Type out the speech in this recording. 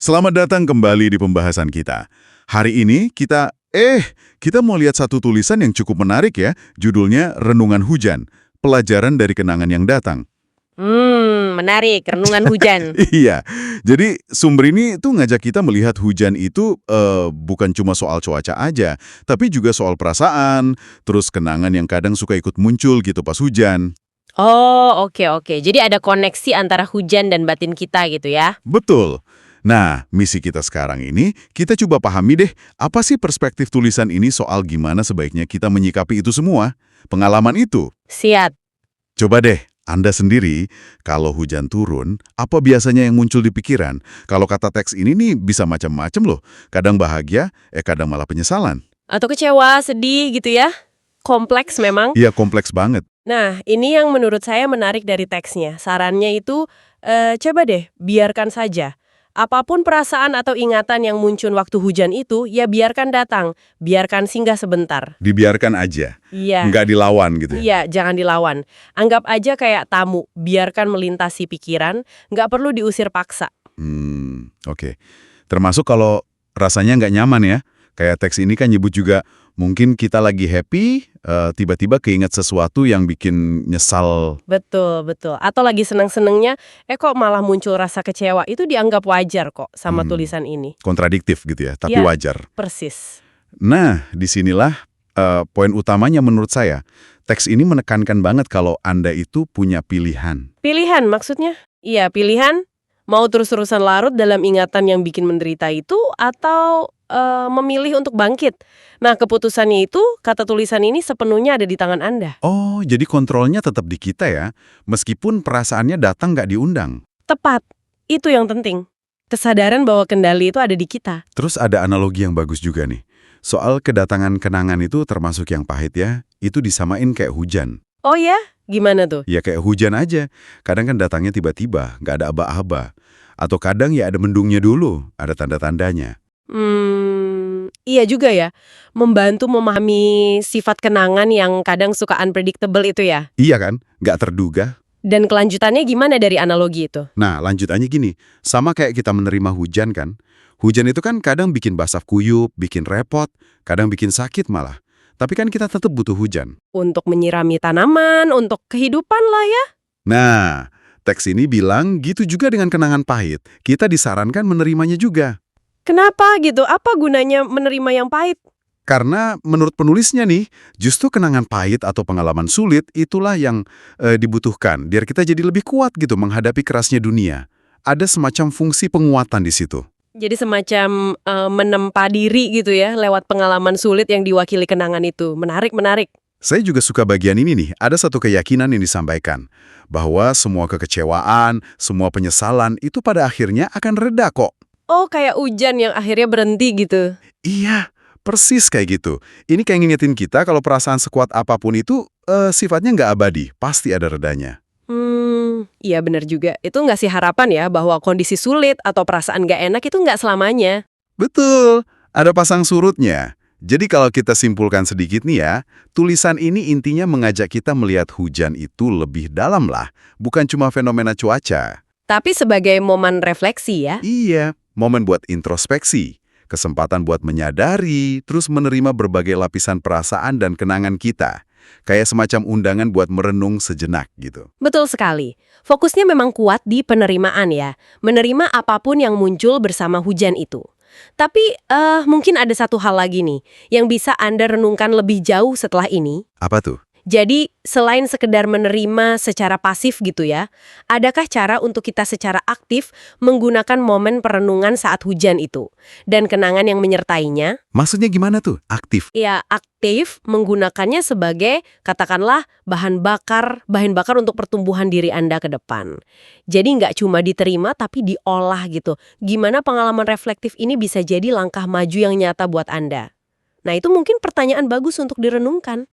Selamat datang kembali di pembahasan kita. Hari ini kita mau lihat satu tulisan yang cukup menarik ya, judulnya Renungan Hujan, Pelajaran dari Kenangan yang Datang. Menarik. Renungan hujan. Iya, jadi sumber ini tuh ngajak kita melihat hujan itu bukan cuma soal cuaca aja, tapi juga soal perasaan, terus kenangan yang kadang suka ikut muncul gitu pas hujan. Oh, oke. Jadi ada koneksi antara hujan dan batin kita gitu ya. Betul. Nah, misi kita sekarang ini, kita coba pahami deh, apa sih perspektif tulisan ini soal gimana sebaiknya kita menyikapi itu semua? Pengalaman itu. Siap. Coba deh, Anda sendiri, kalau hujan turun, apa biasanya yang muncul di pikiran? Kalau kata teks ini nih bisa macam-macam loh. Kadang bahagia, kadang malah penyesalan. Atau kecewa, sedih gitu ya. Kompleks memang. Iya, kompleks banget. Nah, ini yang menurut saya menarik dari teksnya. Sarannya itu, coba deh, biarkan saja. Apapun perasaan atau ingatan yang muncul waktu hujan itu, ya biarkan datang. Biarkan singgah sebentar. Dibiarkan aja, Iya. nggak dilawan gitu ya. Iya, jangan dilawan. Anggap aja kayak tamu, biarkan melintasi pikiran, nggak perlu diusir paksa. Oke. Termasuk kalau rasanya nggak nyaman ya. Kayak teks ini kan nyebut juga, mungkin kita lagi happy, tiba-tiba keinget sesuatu yang bikin nyesal. Betul. Atau lagi seneng-senengnya, kok malah muncul rasa kecewa. Itu dianggap wajar kok sama tulisan ini. Kontradiktif gitu ya, tapi Ya. wajar. Persis. Nah, disinilah poin utamanya menurut saya. Teks ini menekankan banget kalau Anda itu punya pilihan. Pilihan maksudnya? Iya, pilihan. Mau terus-terusan larut dalam ingatan yang bikin menderita itu, atau memilih untuk bangkit. Nah, keputusannya itu, kata tulisan ini sepenuhnya ada di tangan Anda. Oh, jadi kontrolnya tetap di kita ya, meskipun perasaannya datang nggak diundang. Tepat. Itu yang penting. Kesadaran bahwa kendali itu ada di kita. Terus ada analogi yang bagus juga nih. Soal kedatangan kenangan itu termasuk yang pahit ya, itu disamain kayak hujan. Oh ya? Gimana tuh? Ya kayak hujan aja, kadang kan datangnya tiba-tiba, nggak ada aba-aba. Atau kadang ya ada mendungnya dulu, ada tanda-tandanya. Iya juga ya. Membantu memahami sifat kenangan yang kadang suka unpredictable itu ya. Iya kan? Nggak terduga. Dan kelanjutannya gimana dari analogi itu? Nah, lanjutannya gini, sama kayak kita menerima hujan kan. Hujan itu kan kadang bikin basah kuyup, bikin repot, kadang bikin sakit malah. Tapi kan kita tetap butuh hujan. Untuk menyirami tanaman, untuk kehidupan lah ya. Nah, teks ini bilang gitu juga dengan kenangan pahit. Kita disarankan menerimanya juga. Kenapa gitu? Apa gunanya menerima yang pahit? Karena menurut penulisnya nih, justru kenangan pahit atau pengalaman sulit itulah yang dibutuhkan. Biar kita jadi lebih kuat gitu menghadapi kerasnya dunia. Ada semacam fungsi penguatan di situ. Jadi semacam menempa diri gitu ya, lewat pengalaman sulit yang diwakili kenangan itu. Menarik. Saya juga suka bagian ini nih, ada satu keyakinan yang disampaikan. Bahwa semua kekecewaan, semua penyesalan itu pada akhirnya akan reda kok. Oh, kayak hujan yang akhirnya berhenti gitu. Iya, persis kayak gitu. Ini kayak ngingetin kita kalau perasaan sekuat apapun itu sifatnya nggak abadi, pasti ada redanya. Iya benar juga. Itu nggak sih harapan ya bahwa kondisi sulit atau perasaan nggak enak itu nggak selamanya. Betul, ada pasang surutnya. Jadi kalau kita simpulkan sedikit nih ya, tulisan ini intinya mengajak kita melihat hujan itu lebih dalam lah, bukan cuma fenomena cuaca. Tapi sebagai momen refleksi ya. Iya, momen buat introspeksi, kesempatan buat menyadari, terus menerima berbagai lapisan perasaan dan kenangan kita. Kayak semacam undangan buat merenung sejenak gitu. Betul sekali. Fokusnya memang kuat di penerimaan ya. Menerima apapun yang muncul bersama hujan itu. Tapi mungkin ada satu hal lagi nih yang bisa Anda renungkan lebih jauh setelah ini. Apa tuh? Jadi, selain sekedar menerima secara pasif gitu ya, adakah cara untuk kita secara aktif menggunakan momen perenungan saat hujan itu? Dan kenangan yang menyertainya? Maksudnya gimana tuh? Aktif? Ya, aktif menggunakannya sebagai, katakanlah, bahan bakar untuk pertumbuhan diri Anda ke depan. Jadi nggak cuma diterima, tapi diolah gitu. Gimana pengalaman reflektif ini bisa jadi langkah maju yang nyata buat Anda? Nah, itu mungkin pertanyaan bagus untuk direnungkan.